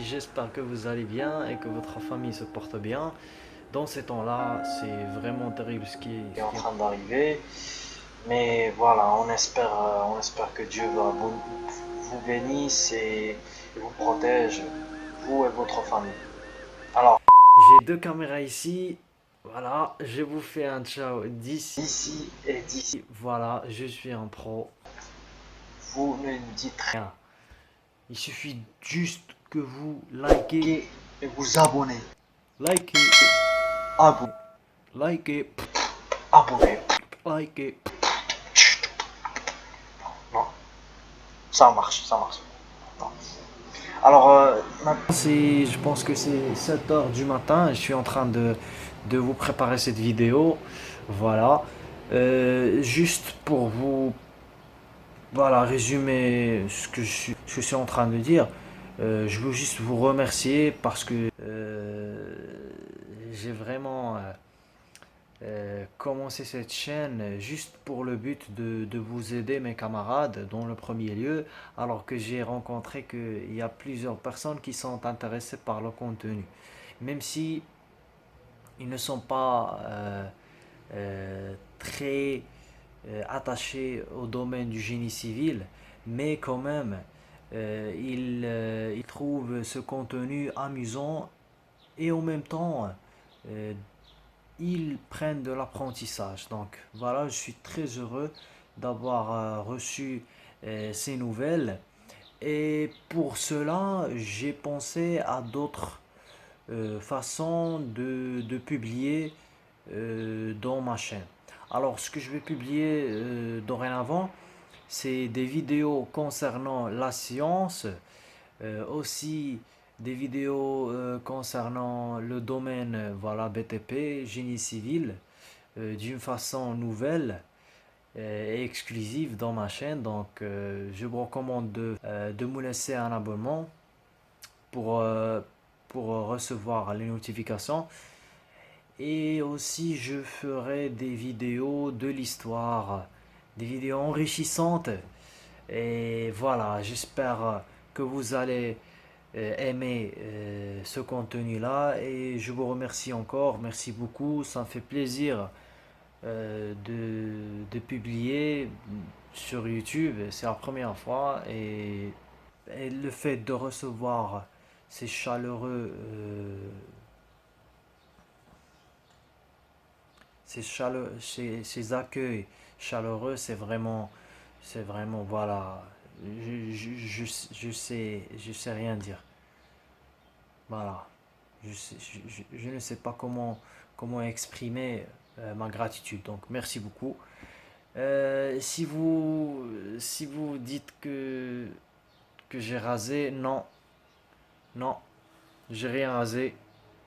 j'espère que vous allez bien et que votre famille se porte bien. Dans ces temps-là, c'est vraiment terrible Est en train d'arriver. Mais voilà, on espère que Dieu va vous bénisse et vous protège, vous et votre famille. Alors, J'ai deux caméras ici. Voilà, je vous fais un ciao d'ici. d'ici et d'ici, Voilà, je suis un pro. vous ne dites Rien. Il suffit juste que vous likez, rien et vous abonnez. likez, Abonnez, likez, abonnez. likez. Non, ça marche, ça marche. Non. Alors, Je pense que c'est 7 heures du matin. Je suis en train de vous préparer cette vidéo. Voilà. Juste pour vous voilà, résumer ce que je suis en train de dire. Je veux juste vous remercier parce que j'ai vraiment commencé cette chaîne juste pour le but de vous aider, mes camarades, dans le premier lieu, alors que j'ai rencontré qu'il y a plusieurs personnes qui sont intéressées par le contenu. Même si ils ne sont pas très attachés au domaine du génie civil, mais quand même, ils trouvent ce contenu amusant et en même temps, euh, ils prennent de l'apprentissage. Donc voilà, je suis très heureux d'avoir reçu ces nouvelles. Et pour cela, j'ai pensé à d'autres façons de publier dans ma chaîne. Alors, ce que je vais publier dorénavant, c'est des vidéos concernant la science, aussi des vidéos concernant le domaine voilà, BTP, génie civil, d'une façon nouvelle et exclusive dans ma chaîne. Donc, je vous recommande de me laisser un abonnement pour, euh, pour recevoir les notifications. Et aussi, je ferai des vidéos de l'histoire, des vidéos enrichissantes. Et voilà, j'espère que vous allez aimer ce contenu-là. Et je vous remercie encore. Merci beaucoup. Ça me fait plaisir de publier sur YouTube. C'est la première fois. Et le fait de recevoir ces chaleureux ces accueils chaleureux, c'est vraiment, voilà, je sais rien dire. Voilà, je ne sais pas comment exprimer ma gratitude. Donc, merci beaucoup. Si vous dites que j'ai rasé, non, non, j'ai rien rasé.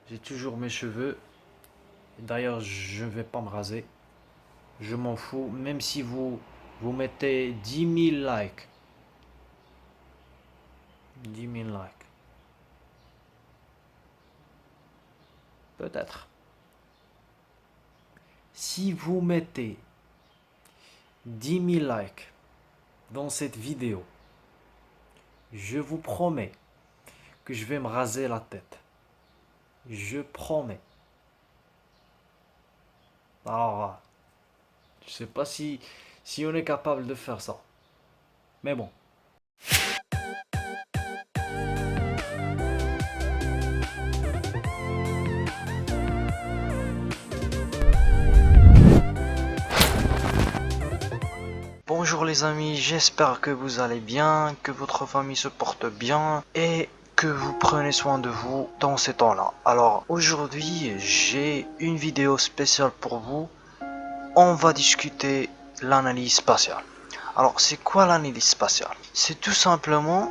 J'ai toujours mes cheveux. D'ailleurs, je ne vais pas me raser. Je m'en fous. Même si vous mettez 10 000 likes. 10 000 likes. Peut-être. Si vous mettez 10 000 likes dans cette vidéo, je vous promets que je vais me raser la tête. Je promets. Alors, je sais pas si on est capable de faire ça. Mais bon. bonjour les amis, j'espère que vous allez bien, que votre famille se porte bien et que vous prenez soin de vous dans ces temps-là. Alors aujourd'hui, j'ai une vidéo spéciale pour vous. On va discuter l'analyse spatiale. Alors c'est quoi l'analyse spatiale? C'est tout simplement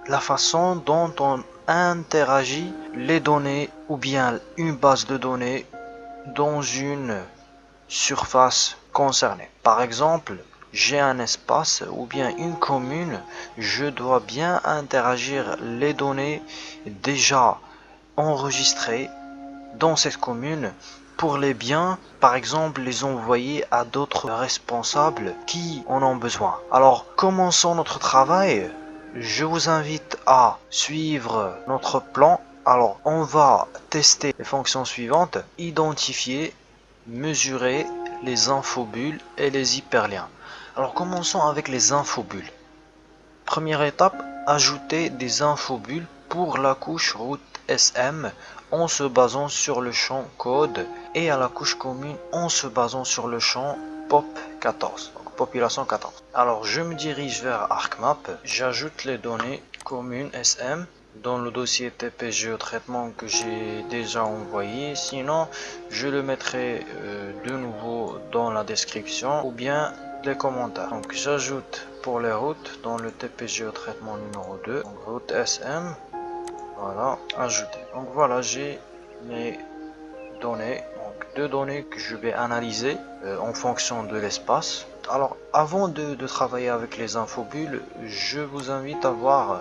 la façon dont on interagit les données ou bien une base de données dans une surface concernée. Par exemple, j'ai un espace ou bien une commune, je dois bien interagir les données déjà enregistrées dans cette commune pour les biens, par exemple, les envoyer à d'autres responsables qui en ont besoin. Alors, commençons notre travail. Je vous invite à suivre notre plan, alors on va tester les fonctions suivantes: identifier, mesurer les infobulles et les hyperliens. Alors commençons avec les infobulles. Première étape, ajouter des infobulles pour la couche route SM en se basant sur le champ code et à la couche commune en se basant sur le champ POP14, donc population 14. Alors je me dirige vers ArcMap, j'ajoute les données communes SM dans le dossier TPGE traitement que j'ai déjà envoyé, sinon je le mettrai de nouveau dans la description ou bien les commentaires. Donc j'ajoute pour les routes dans le TPGE traitement numéro 2, donc route SM, voilà, ajouter. Donc voilà, j'ai mes données, donc deux données que je vais analyser en fonction de l'espace. Alors avant de travailler avec les infobulles, je vous invite à voir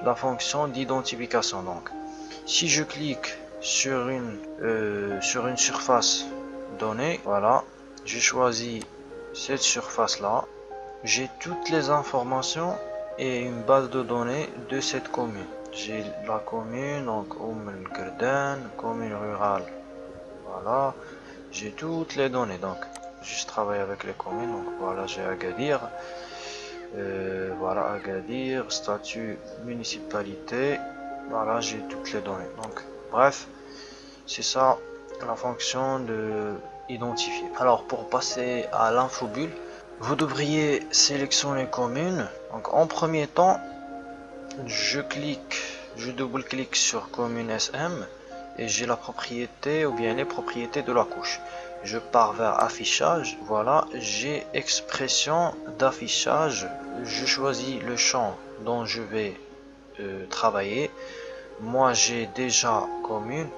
la fonction d'identification. Donc si je clique sur une surface donnée, voilà, j'ai choisi cette surface là, j'ai toutes les informations et une base de données de cette commune. J'ai la commune, donc El Garden, commune rurale, voilà, j'ai toutes les données. Donc juste travailler avec les communes. Donc voilà, j'ai Agadir, voilà, Agadir, statut municipalité, voilà, j'ai toutes les données. Donc bref, c'est ça la fonction de identifier. Alors pour passer à l'infobulle, vous devriez sélectionner commune. Donc en premier temps, je double-clique sur commune SM et j'ai la propriété ou bien les propriétés de la couche. Je pars vers affichage, voilà, j'ai expression d'affichage, je choisis le champ dont je vais travailler. Moi j'ai déjà commune,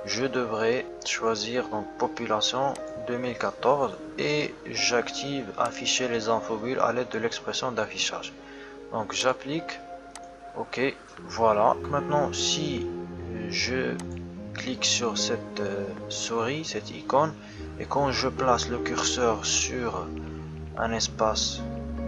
je devrais choisir donc population 2014 et j'active afficher les infobulles à l'aide de l'expression d'affichage. Donc j'applique, ok, voilà. Maintenant si je clique sur cette souris, cette icône, et quand je place le curseur sur un espace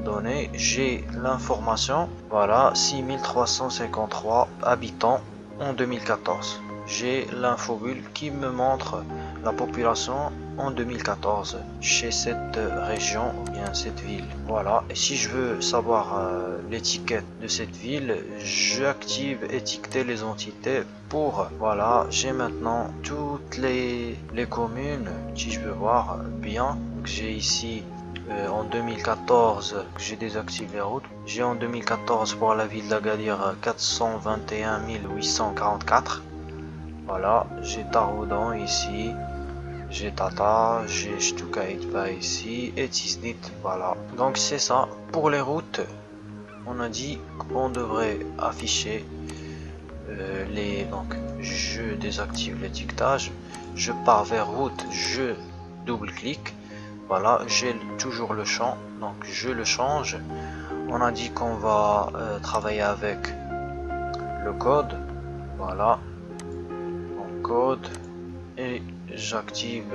donné, j'ai l'information, voilà, 6353 habitants en 2014. J'ai l'infobulle qui me montre la population en 2014 chez cette région ou bien cette ville. Voilà, et si je veux savoir l'étiquette de cette ville, j'active étiqueter les entités pour, voilà, j'ai maintenant toutes les communes. Si je veux voir bien, j'ai ici en 2014, j'ai désactivé les routes. J'ai en 2014 pour la ville d'Agadir 421 844. Voilà, j'ai Taroudan ici, j'ai Tata, j'ai Shtukaitba ici et Tiznit. Voilà, donc c'est ça. Pour les routes, on a dit qu'on devrait afficher donc je désactive l'étiquetage, je pars vers route, je double-clique. Voilà, j'ai toujours le champ, donc je le change. On a dit qu'on va travailler avec le code, voilà, donc code, et j'active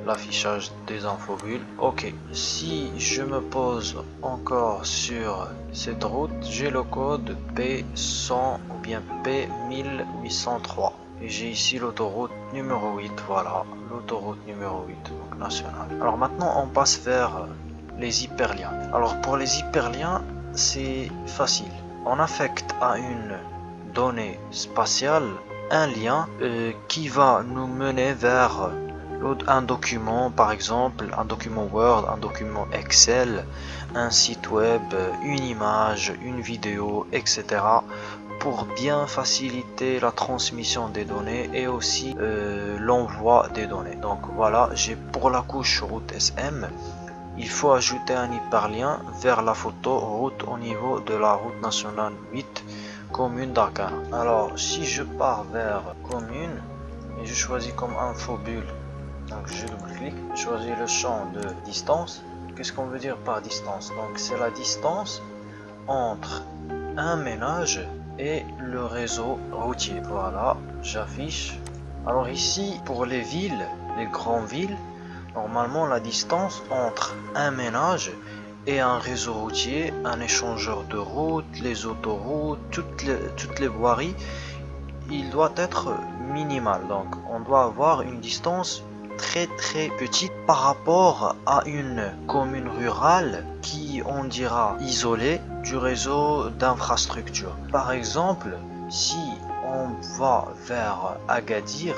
l'affichage des infobulles. Ok, si je me pose encore sur cette route, j'ai le code P100 ou bien P1803. Et j'ai ici l'autoroute numéro 8, voilà, l'autoroute numéro 8, donc nationale. Alors maintenant, on passe vers les hyperliens. Alors pour les hyperliens, c'est facile. On affecte à une donnée spatiale un lien qui va nous mener vers un document, par exemple un document Word, un document Excel, un site web, une image, une vidéo, etc. pour bien faciliter la transmission des données et aussi l'envoi des données. Donc voilà, j'ai pour la couche route SM, il faut ajouter un hyperlien vers la photo route au niveau de la route nationale 8, commune d'Arcana. Alors si je pars vers commune et je choisis comme infobulle, donc je double-clique, je choisis le champ de distance. Qu'est-ce qu'on veut dire par distance? Donc c'est la distance entre un ménage et le réseau routier. Voilà, j'affiche. Alors ici, pour les villes, les grandes villes, normalement la distance entre un ménage et un réseau routier, un échangeur de routes, les autoroutes, toutes les voiries, il doit être minimal. Donc on doit avoir une distance très petite par rapport à une commune rurale qui, on dira, isolée du réseau d'infrastructure. Par exemple, si on va vers Agadir,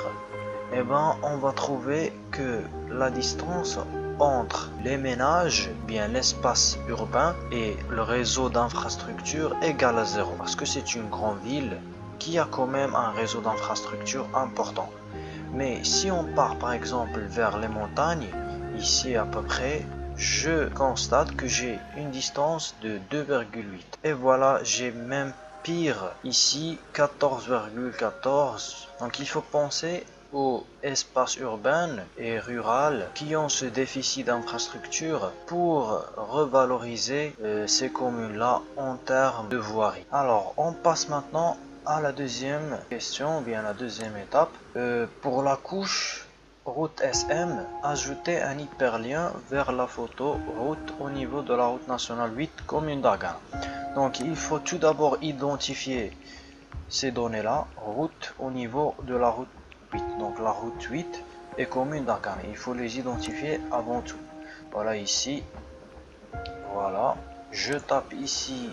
eh ben, on va trouver que la distance entre les ménages, bien l'espace urbain et le réseau d'infrastructure égale à zéro. Parce que c'est une grande ville qui a quand même un réseau d'infrastructure important. Mais si on part par exemple vers les montagnes, ici à peu près, je constate que j'ai une distance de 2,8. Et voilà, j'ai même pire ici, 14,14. Donc il faut penser aux espaces urbains et ruraux qui ont ce déficit d'infrastructure pour revaloriser ces communes-là en termes de voirie. Alors, on passe maintenant à la deuxième question, bien la deuxième étape. Pour la couche route SM, ajouter un hyperlien vers la photo route au niveau de la route nationale 8, commune d'Argan. Donc il faut tout d'abord identifier ces données-là, route au niveau de la route 8. Donc la route 8 et commune d'Argan. Il faut les identifier avant tout. Voilà ici. Voilà. Je tape ici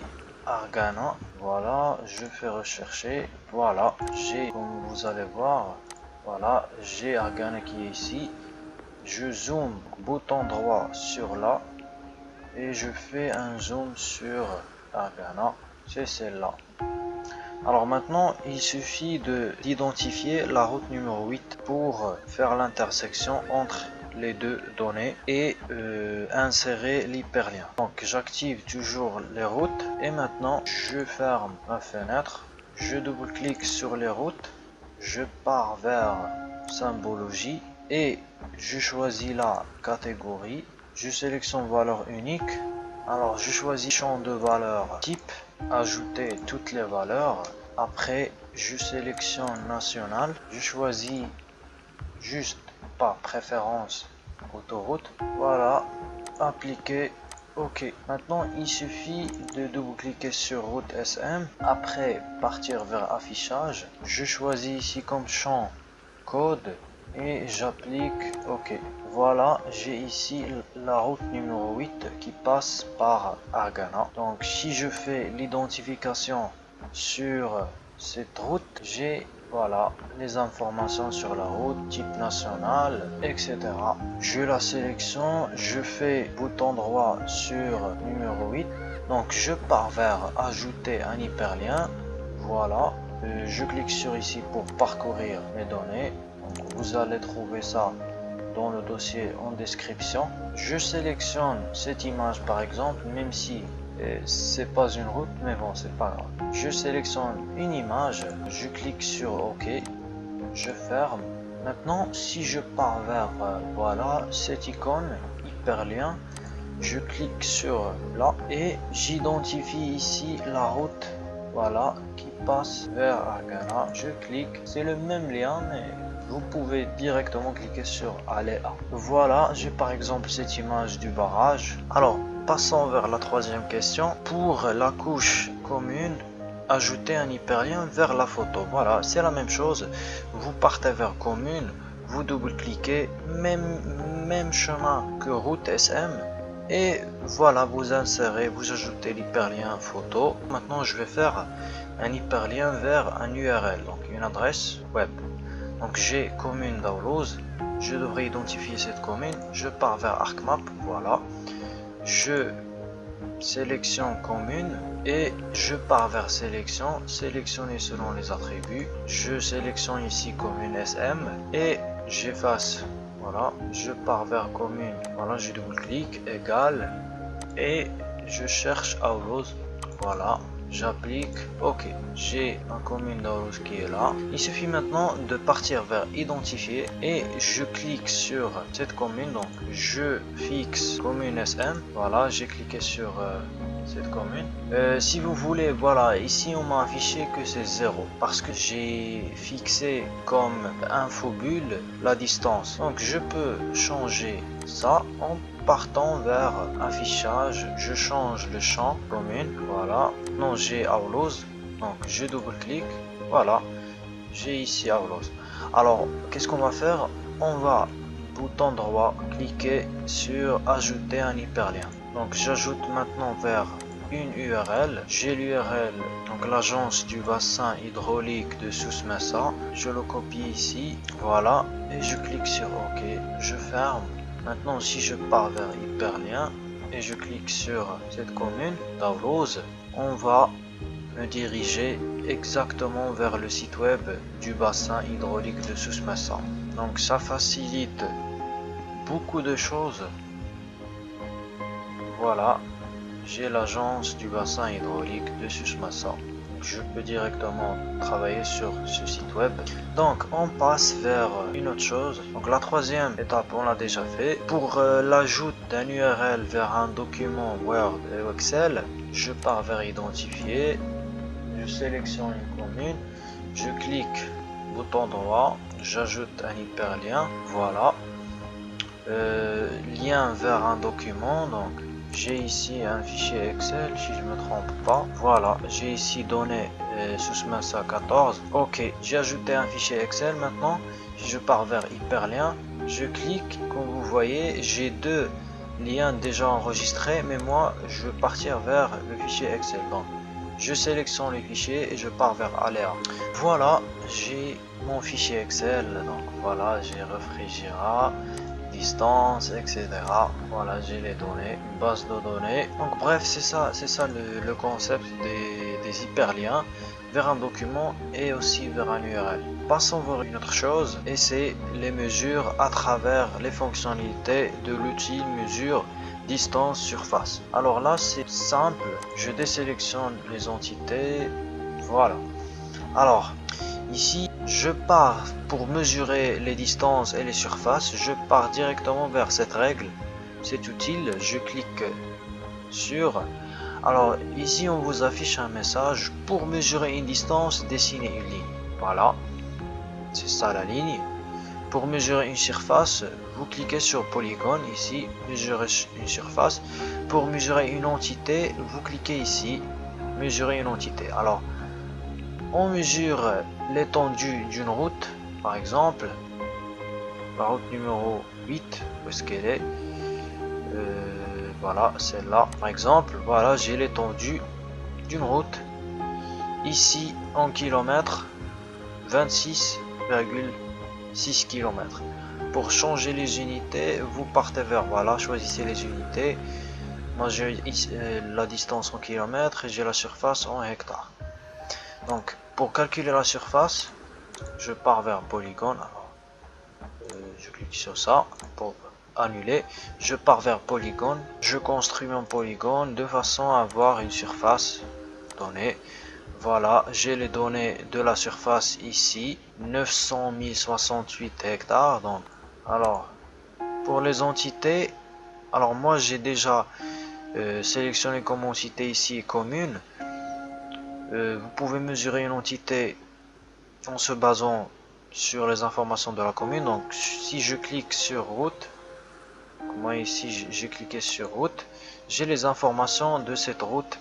Argana. Voilà. Je fais rechercher. Voilà. J'ai, comme vous allez voir, voilà, j'ai Argana qui est ici. Je zoome bouton droit sur là et je fais un zoom sur Argana. C'est celle-là. Alors maintenant, il suffit d'identifier la route numéro 8 pour faire l'intersection entre les deux données et insérer l'hyperlien. Donc j'active toujours les routes et maintenant je ferme ma fenêtre, je double-clique sur les routes, je pars vers symbologie et je choisis la catégorie, je sélectionne valeur unique. Alors je choisis champ de valeur type, ajouter toutes les valeurs. Après je sélectionne national, je choisis juste par préférence autoroute. Voilà, appliquer. Ok, maintenant il suffit de double-cliquer sur route SM. Après partir vers affichage, je choisis ici comme champ code et j'applique OK. Voilà, j'ai ici la route numéro 8 qui passe par Argana. Donc si je fais l'identification sur cette route, j'ai voilà les informations sur la route, type national, etc. Je la sélectionne, je fais bouton droit sur numéro 8. Donc je pars vers ajouter un hyperlien. Voilà. Je clique sur ici pour parcourir mes données. Donc, vous allez trouver ça dans le dossier en description. Je sélectionne cette image par exemple, même si c'est pas une route, mais bon, c'est pas grave. Je sélectionne une image, je clique sur OK, je ferme. Maintenant, si je pars vers voilà cette icône hyperlien, je clique sur là et j'identifie ici la route. Voilà, qui passe vers Argana. Je clique, c'est le même lien, mais vous pouvez directement cliquer sur aller à. Voilà, j'ai par exemple cette image du barrage. Alors, passons vers la troisième question. Pour la couche commune, ajouter un hyperlien vers la photo. Voilà, c'est la même chose. Vous partez vers commune, vous double-cliquez, même chemin que route SM. Et voilà, vous insérez, vous ajoutez l'hyperlien photo. Maintenant, je vais faire un hyperlien vers un URL, donc une adresse web. Donc j'ai commune d'Auloz, je devrais identifier cette commune. Je pars vers ArcMap, voilà. Je sélectionne commune et je pars vers sélection, sélectionner selon les attributs. Je sélectionne ici commune SM et j'efface. Voilà, je pars vers commune. Voilà, je double-clique, égal. Et je cherche Auloz. Voilà, j'applique. Ok, j'ai ma commune d'Auloz qui est là. Il suffit maintenant de partir vers identifier. Et je clique sur cette commune. Donc, je fixe commune SM. Voilà, j'ai cliqué sur cette commune. Si vous voulez, voilà, ici on m'a affiché que c'est 0 parce que j'ai fixé comme infobulle la distance. Donc je peux changer ça en partons vers affichage. Je change le champ commune. Voilà. Non, j'ai Outlaws. Donc, je double-clique. Voilà. J'ai ici Outlaws. Alors, qu'est-ce qu'on va faire? On va, bouton droit, cliquer sur ajouter un hyperlien. Donc, j'ajoute maintenant vers une URL. J'ai l'URL, donc l'agence du bassin hydraulique de Souss-Massa. Je le copie ici. Voilà. Et je clique sur OK. Je ferme. Maintenant, si je pars vers hyperlien et je clique sur cette commune d'Aulose, on va me diriger exactement vers le site web du bassin hydraulique de Souss-Massa. Donc ça facilite beaucoup de choses. Voilà, j'ai l'agence du bassin hydraulique de Souss-Massa. Je peux directement travailler sur ce site web. Donc on passe vers une autre chose. Donc la troisième étape on l'a déjà fait. Pour l'ajout d'un URL vers un document Word ou Excel, je pars vers identifier. Je sélectionne une commune, je clique bouton droit, j'ajoute un hyperlien, voilà, lien vers un document, donc j'ai ici un fichier Excel si je me trompe pas, voilà, j'ai ici donné Souss-Massa 14, ok, j'ai ajouté un fichier Excel. Maintenant si je pars vers hyperlien, je clique, comme vous voyez j'ai deux liens déjà enregistrés, mais moi je veux partir vers le fichier Excel, donc je sélectionne le fichier et je pars vers aléa. Voilà, j'ai mon fichier Excel. Donc voilà, j'ai réfrigérat, distance, etc. Voilà, j'ai les données, une base de données. Donc bref, c'est ça le concept des hyperliens vers un document et aussi vers un URL. Passons vers une autre chose et c'est les mesures à travers les fonctionnalités de l'outil mesure distance surface. Alors là c'est simple, je désélectionne les entités, voilà. Alors ici je pars pour mesurer les distances et les surfaces, je pars directement vers cette règle, c'est utile, je clique sur. Alors ici on vous affiche un message pour mesurer une distance, dessiner une ligne, voilà, c'est ça la ligne. Pour mesurer une surface, vous cliquez sur polygone ici, mesurer une surface. Pour mesurer une entité, vous cliquez ici, mesurer une entité. Alors, on mesure l'étendue d'une route, par exemple, la route numéro 8, où est-ce qu'elle est? Voilà, celle-là, par exemple. Voilà, j'ai l'étendue d'une route. Ici, en kilomètres, 26,6 km. Pour changer les unités, vous partez vers, voilà, choisissez les unités. Moi j'ai la distance en kilomètres et j'ai la surface en hectares. Donc pour calculer la surface, je pars vers polygone. Alors, je clique sur ça pour annuler. Je pars vers polygone. Je construis mon polygone de façon à avoir une surface donnée. Voilà, j'ai les données de la surface ici, 900 068 hectares. Donc, alors, pour les entités, alors moi j'ai déjà sélectionné comme entité ici commune. Vous pouvez mesurer une entité en se basant sur les informations de la commune. Donc, si je clique sur route, moi ici j'ai cliqué sur route, j'ai les informations de cette route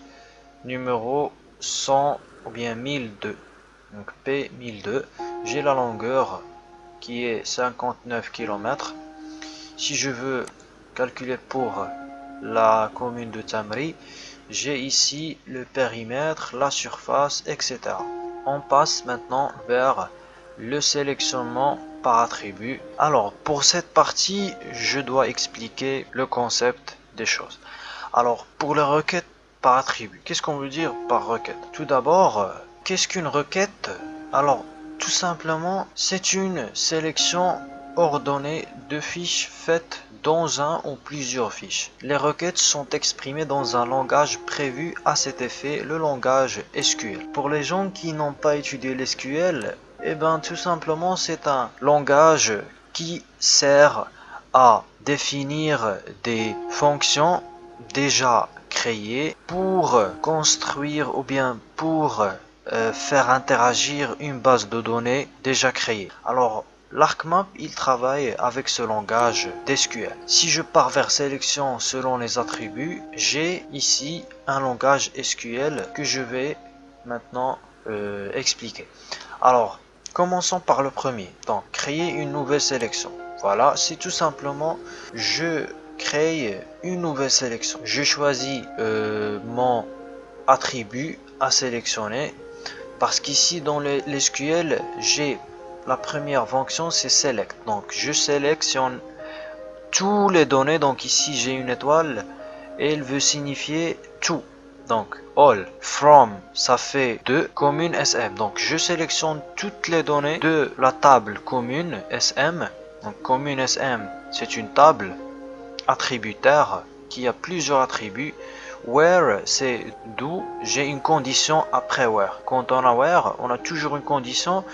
numéro 100 ou bien 1002, donc P1002, j'ai la longueur qui est 59 km. Si je veux calculer pour la commune de Tamri, j'ai ici le périmètre, la surface, etc. On passe maintenant vers le sélectionnement par attribut. Alors pour cette partie, je dois expliquer le concept des choses. Alors pour les requêtes par attribut, qu'est-ce qu'on veut dire par requête? Tout d'abord, qu'est-ce qu'une requête? Alors tout simplement, c'est une sélection ordonnée de fiches faites dans un ou plusieurs fiches. Les requêtes sont exprimées dans un langage prévu à cet effet, le langage SQL. Pour les gens qui n'ont pas étudié l'SQL, eh ben tout simplement c'est un langage qui sert à définir des fonctions déjà créées pour construire ou bien pour faire interagir une base de données déjà créée. Alors l'ArcMap, il travaille avec ce langage d'SQL. Si je pars vers sélection selon les attributs, j'ai ici un langage SQL que je vais maintenant expliquer. Alors, commençons par le premier. Donc, créer une nouvelle sélection. Voilà, c'est tout simplement, je crée une nouvelle sélection. Je choisis mon attribut à sélectionner parce qu'ici dans l'SQL, j'ai la première fonction, c'est select. Donc, je sélectionne tous les données. Donc, ici, j'ai une étoile et elle veut signifier tout. Donc, all, from, ça fait de commune SM. Donc, je sélectionne toutes les données de la table commune SM. Donc, commune SM, c'est une table attributaire qui a plusieurs attributs. Where, c'est d'où. J'ai une condition après where. Quand on a where, on a toujours une condition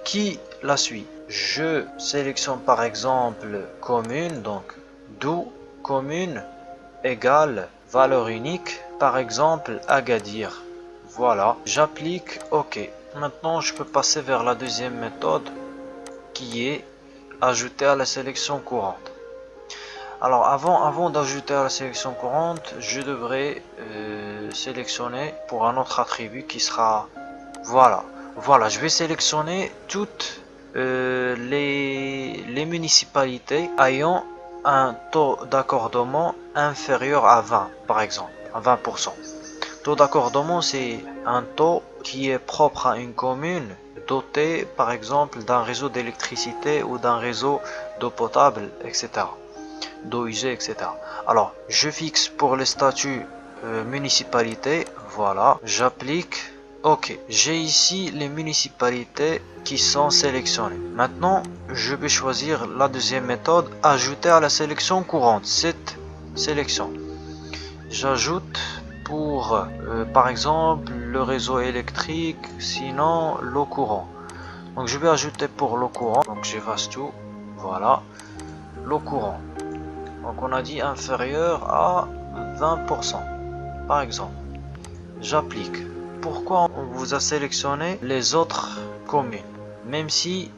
qui la suit. Je sélectionne par exemple commune, donc d'où commune égale valeur unique, par exemple Agadir. Voilà, j'applique OK. Maintenant, je peux passer vers la deuxième méthode qui est ajouter à la sélection courante. Alors avant d'ajouter à la sélection courante, je devrais sélectionner pour un autre attribut qui sera voilà, je vais sélectionner toutes les municipalités ayant un taux d'accordement inférieur à 20 par exemple, à 20%. Taux d'accordement, c'est un taux qui est propre à une commune dotée par exemple d'un réseau d'électricité ou d'un réseau d'eau potable, etc. d'eau usée, etc. Alors, je fixe pour les statuts municipalité, voilà, j'applique, ok. J'ai ici les municipalités qui sont sélectionnées. Maintenant, je vais choisir la deuxième méthode, ajouter à la sélection courante, cette sélection. J'ajoute pour, par exemple, le réseau électrique, sinon l'eau courant. Donc, je vais ajouter pour l'eau courant, donc j'efface tout, voilà, l'eau courant. Donc on a dit inférieur à 20%. Par exemple, j'applique. Pourquoi on vous a sélectionné les autres communes? Même si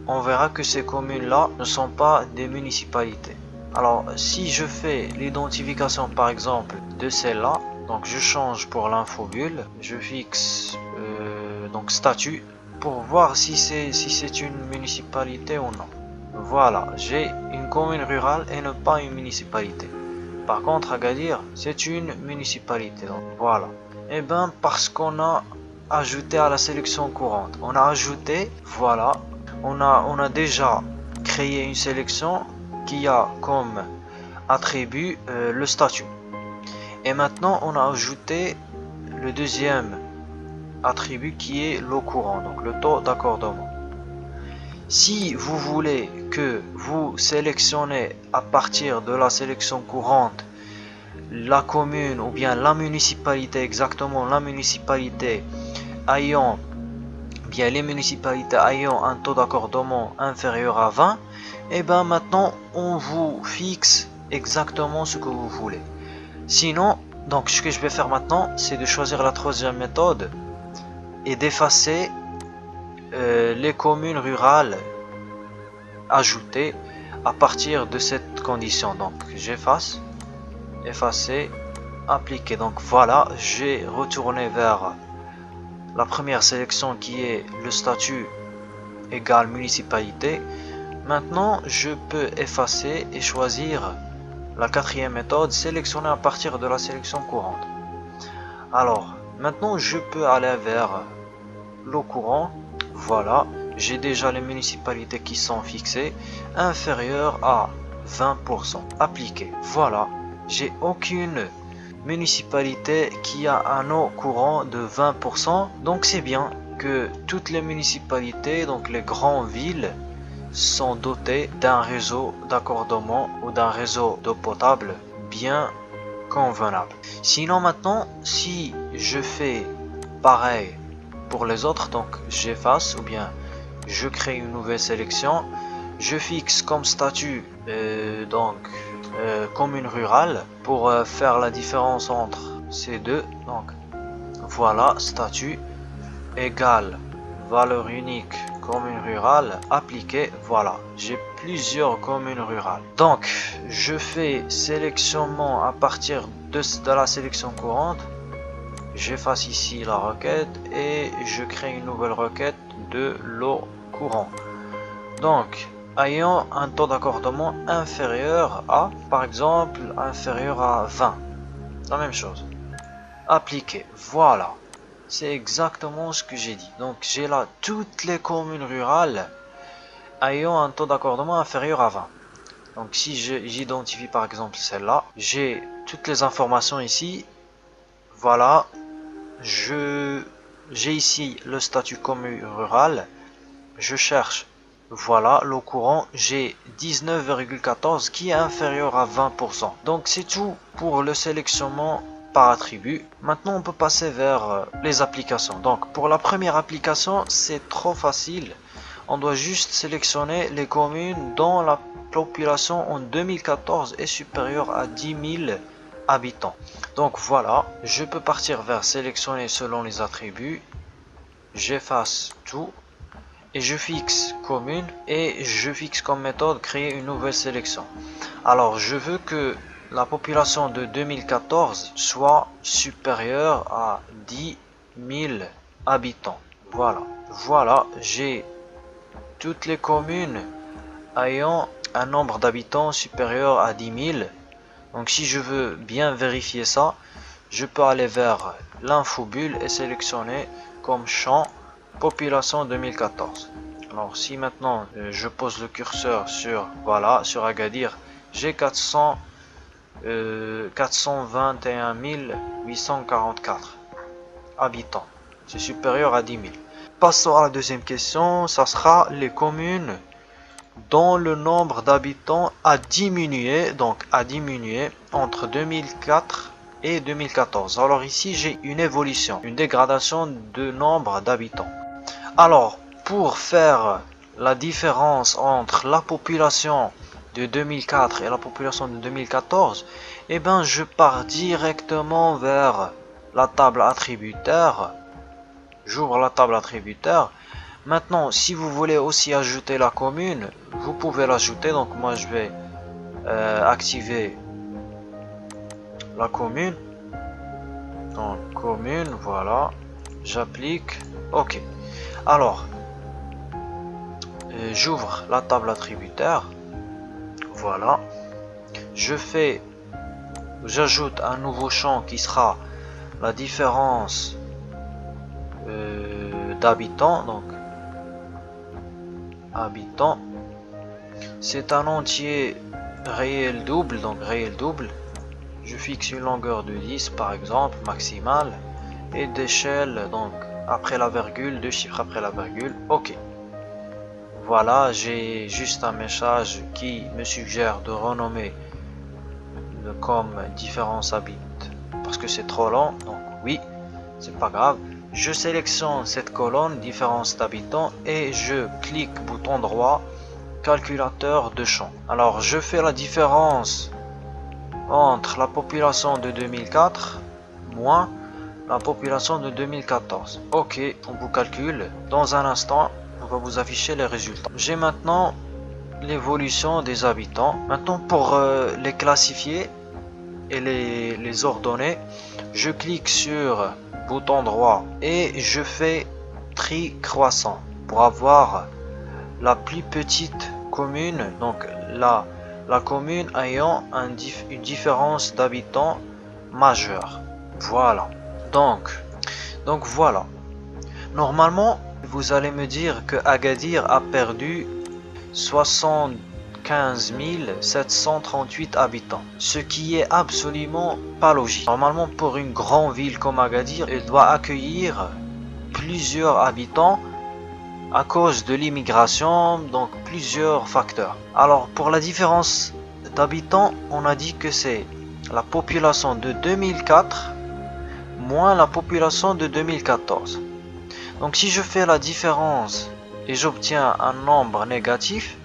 on verra que ces communes-là ne sont pas des municipalités. Alors si je fais l'identification par exemple de celle-là, donc je change pour l'infobulle, je fixe donc statut pour voir si c'est une municipalité ou non. Voilà, j'ai une commune rurale et non pas une municipalité. Par contre, Agadir, c'est une municipalité. Donc voilà. Et bien, parce qu'on a ajouté à la sélection courante, on a ajouté, voilà, on a déjà créé une sélection qui a comme attribut le statut. Et maintenant, on a ajouté le deuxième attribut qui est l'eau courant, donc le taux d'accordement. Si vous voulez que vous sélectionnez à partir de la sélection courante la commune ou bien la municipalité, exactement la municipalité ayant, bien les municipalités ayant un taux d'accordement inférieur à 20, et bien maintenant on vous fixe exactement ce que vous voulez. Sinon, donc ce que je vais faire maintenant, c'est de choisir la troisième méthode et d'effacer les communes rurales ajoutées à partir de cette condition. Donc j'efface, effacer, appliquer. Donc voilà, j'ai retourné vers la première sélection qui est le statut égal municipalité. Maintenant je peux effacer et choisir la quatrième méthode, sélectionner à partir de la sélection courante. Alors maintenant je peux aller vers l'eau courante. Voilà, j'ai déjà les municipalités qui sont fixées, inférieures à 20%. Appliqué. Voilà, j'ai aucune municipalité qui a un eau courant de 20%. Donc c'est bien que toutes les municipalités, donc les grandes villes, sont dotées d'un réseau d'accordement ou d'un réseau d'eau potable bien convenable. Sinon maintenant, si je fais pareil pour les autres, donc j'efface ou bien je crée une nouvelle sélection, je fixe comme statut commune rurale pour faire la différence entre ces deux. Donc voilà, statut égale valeur unique communes rurales, appliquer, voilà, j'ai plusieurs communes rurales. Donc, je fais sélectionnement à partir de la sélection courante. J'efface ici la requête et je crée une nouvelle requête de l'eau courant. Donc, ayant un taux d'accordement inférieur à, par exemple, inférieur à 20. La même chose. Appliquer, voilà. C'est exactement ce que j'ai dit. Donc, j'ai là toutes les communes rurales ayant un taux d'accordement inférieur à 20. Donc, si j'identifie par exemple celle-là, j'ai toutes les informations ici. Voilà. J'ai ici le statut commune rurale. Je cherche. Voilà, l'eau courant, j'ai 19,14 qui est inférieur à 20%. Donc c'est tout pour le sélectionnement par attribut. Maintenant on peut passer vers les applications. Donc pour la première application, c'est trop facile. On doit juste sélectionner les communes dont la population en 2014 est supérieure à 10 000 habitants. Donc voilà, je peux partir vers sélectionner selon les attributs. J'efface tout. Et je fixe commune et je fixe comme méthode créer une nouvelle sélection. Alors je veux que la population de 2014 soit supérieure à 10 000 habitants. Voilà, j'ai toutes les communes ayant un nombre d'habitants supérieur à 10 000. Donc si je veux bien vérifier ça, je peux aller vers l'infobulle et sélectionner comme champ population 2014. Alors si maintenant je pose le curseur sur sur Agadir, j'ai 421 844 habitants. C'est supérieur à 10 000. Passons à la deuxième question, ça sera les communes dont le nombre d'habitants a diminué, entre 2004 et 2014. Alors ici j'ai une évolution, une dégradation de nombre d'habitants. Alors, pour faire la différence entre la population de 2004 et la population de 2014, eh ben, je pars directement vers la table attributaire. J'ouvre la table attributaire. Maintenant, si vous voulez aussi ajouter la commune, vous pouvez l'ajouter. Donc, moi, je vais activer la commune. Donc, commune, voilà. J'applique. OK. Alors, j'ouvre la table attributaire. Voilà. J'ajoute un nouveau champ qui sera la différence d'habitants. Donc, habitants. C'est un entier réel double. Donc, réel double. Je fixe une longueur de 10 par exemple, maximale. Et d'échelle, donc, après la virgule, 2 chiffres après la virgule. OK. Voilà, j'ai juste un message qui me suggère de renommer comme différence habite parce que c'est trop long. Donc oui, c'est pas grave. Je sélectionne cette colonne différence d'habitants et je clique bouton droit calculateur de champ. Alors je fais la différence entre la population de 2004 moins la population de 2014. OK, on vous calcule. Dans un instant, on va vous afficher les résultats. J'ai maintenant l'évolution des habitants. Maintenant, pour les classifier et les ordonner, je clique sur bouton droit et je fais tri croissant pour avoir la plus petite commune. Donc la commune ayant une différence d'habitants majeure. Voilà. Donc voilà. Normalement, vous allez me dire que Agadir a perdu 75 738 habitants, ce qui est absolument pas logique. Normalement, pour une grande ville comme Agadir, elle doit accueillir plusieurs habitants à cause de l'immigration, donc plusieurs facteurs. Alors, pour la différence d'habitants, on a dit que c'est la population de 2004 moins la population de 2014. Donc si je fais la différence et j'obtiens un nombre négatif,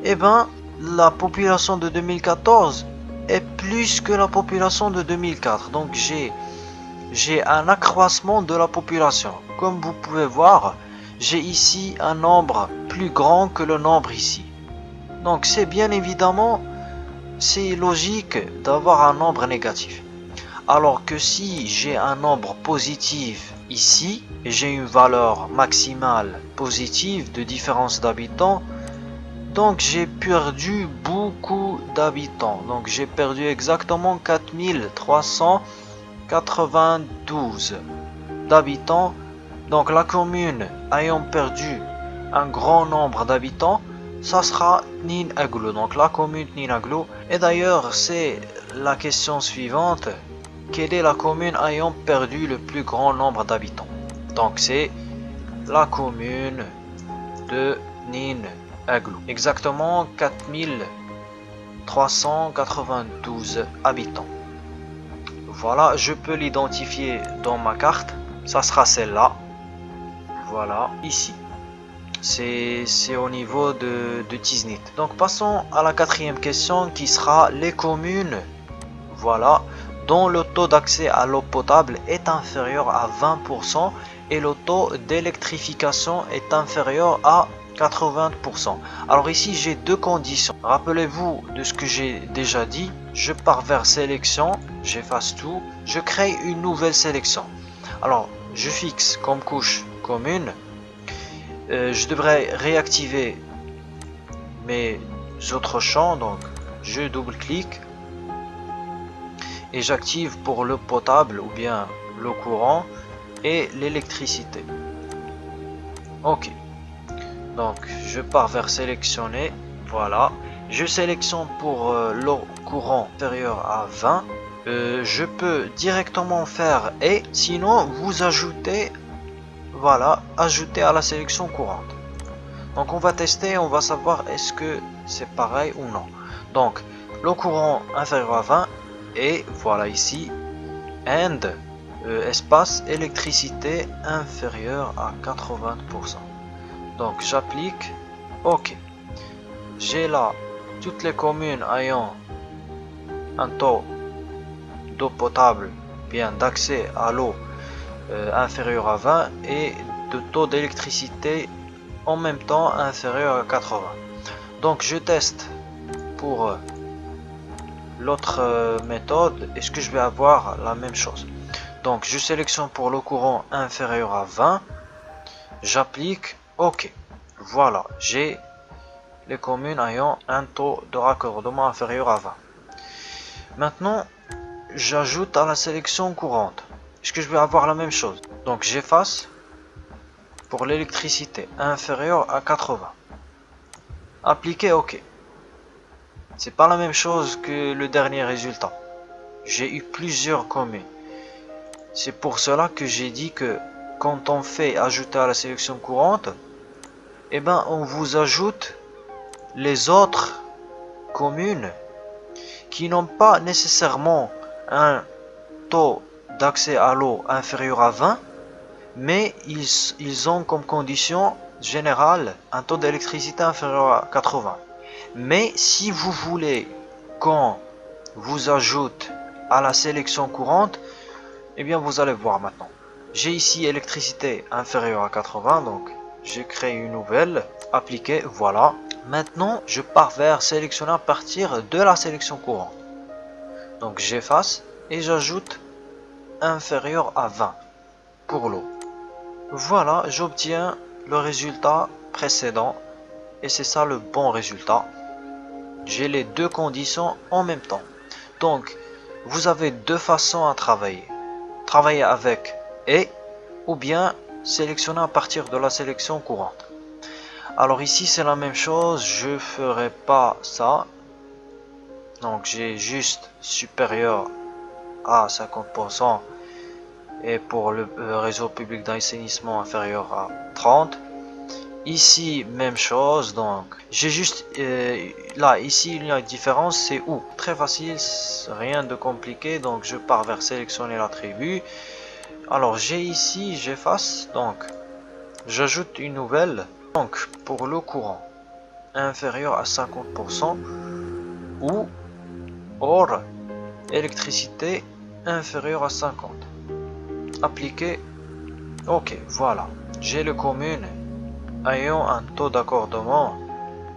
eh ben la population de 2014 est plus que la population de 2004. Donc j'ai un accroissement de la population. Comme vous pouvez voir, j'ai ici un nombre plus grand que le nombre ici. Donc c'est bien évidemment, c'est logique d'avoir un nombre négatif. Alors que si j'ai un nombre positif ici, et j'ai une valeur maximale positive de différence d'habitants, donc j'ai perdu beaucoup d'habitants. Donc j'ai perdu exactement 4392 d'habitants. Donc la commune ayant perdu un grand nombre d'habitants, ça sera Ninaglo. Donc la commune Ninaglo. Et d'ailleurs, c'est la question suivante. Quelle est la commune ayant perdu le plus grand nombre d'habitants? Donc c'est la commune de Ninaglo. Exactement 4392 habitants. Voilà, je peux l'identifier dans ma carte. Ça sera celle-là. Voilà, ici. C'est au niveau de Tiznit. Donc passons à la quatrième question qui sera les communes, voilà, dont le taux d'accès à l'eau potable est inférieur à 20% et le taux d'électrification est inférieur à 80%. Alors ici j'ai deux conditions. Rappelez-vous de ce que j'ai déjà dit. Je pars vers sélection, j'efface tout, je crée une nouvelle sélection. Alors je fixe comme couche commune. Je devrais réactiver mes autres champs, donc je double-clique et j'active pour l'eau potable ou bien l'eau courant et l'électricité. Ok, donc je pars vers sélectionner, voilà, je sélectionne pour l'eau courant inférieure à 20. Je peux directement faire et sinon vous ajoutez, voilà, ajouter à la sélection courante. Donc on va tester, on va savoir est-ce que c'est pareil ou non. Donc l'eau courant inférieur à 20 et voilà ici and espace électricité inférieur à 80%. Donc j'applique OK. J'ai là toutes les communes ayant un taux d'eau potable, bien d'accès à l'eau inférieur à 20 et de taux d'électricité en même temps inférieur à 80. Donc je teste pour l'autre méthode, est-ce que je vais avoir la même chose? Donc je sélectionne pour le courant inférieur à 20, j'applique OK. Voilà, j'ai les communes ayant un taux de raccordement inférieur à 20. Maintenant, j'ajoute à la sélection courante. Est-ce que je vais avoir la même chose? Donc j'efface pour l'électricité inférieure à 80. Appliquer OK. C'est pas la même chose que le dernier résultat. J'ai eu plusieurs communes. C'est pour cela que j'ai dit que quand on fait ajouter à la sélection courante, eh ben on vous ajoute les autres communes qui n'ont pas nécessairement un taux d'accès à l'eau inférieur à 20, mais ils ont comme condition générale un taux d'électricité inférieur à 80. Mais si vous voulez qu'on vous ajoute à la sélection courante, eh bien vous allez voir maintenant. J'ai ici électricité inférieure à 80, donc j'ai créé une nouvelle, appliquer, voilà. Maintenant, je pars vers sélectionner à partir de la sélection courante. Donc j'efface et j'ajoute inférieur à 20 pour l'eau. Voilà, j'obtiens le résultat précédent et c'est ça le bon résultat. J'ai les deux conditions en même temps. Donc, vous avez deux façons à travailler. Travailler avec et ou bien sélectionner à partir de la sélection courante. Alors ici c'est la même chose, je ferai pas ça. Donc j'ai juste supérieur à 50% et pour le réseau public d'assainissement inférieur à 30. Ici même chose, donc j'ai juste là ici il y a une différence, c'est où? Très facile, rien de compliqué, donc je pars vers sélectionner l'attribut. Alors j'ai ici, j'efface, donc j'ajoute une nouvelle, donc pour le courant inférieur à 50% ou or électricité inférieure à 50. Appliquer, ok, voilà, j'ai le commune ayant un taux d'accordement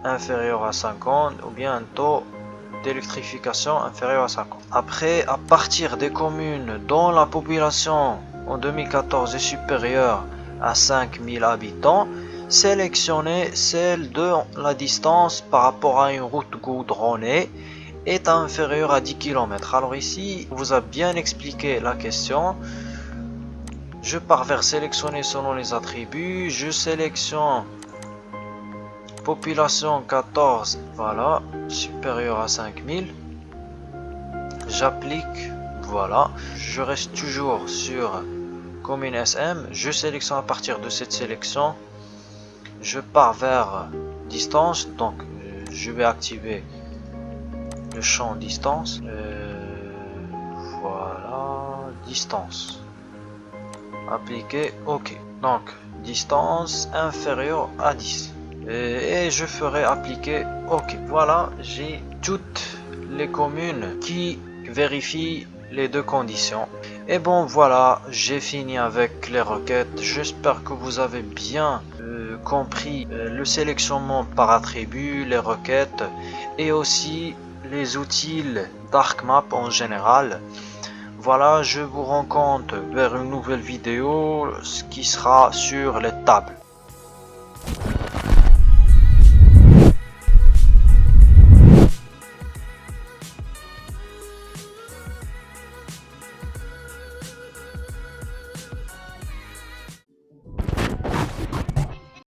inférieur à 50 ou bien un taux d'électrification inférieur à 50. Après, à partir des communes dont la population en 2014 est supérieure à 5000 habitants, sélectionnez celle de la distance par rapport à une route goudronnée est inférieure à 10 km. Alors ici, on vous a bien expliqué la question. Je pars vers sélectionner selon les attributs. Je sélectionne population 14, voilà, supérieur à 5000. J'applique, voilà. Je reste toujours sur commune SM. Je sélectionne à partir de cette sélection. Je pars vers distance, donc je vais activer le champ distance. Voilà, distance. Appliquer, ok. Donc, distance inférieure à 10. Et je ferai appliquer ok. Voilà, j'ai toutes les communes qui vérifient les deux conditions. Et bon, voilà, j'ai fini avec les requêtes. J'espère que vous avez bien compris le sélectionnement par attribut, les requêtes et aussi les outils d'ArcMap en général. Voilà, je vous rencontre vers une nouvelle vidéo, ce qui sera sur les tables.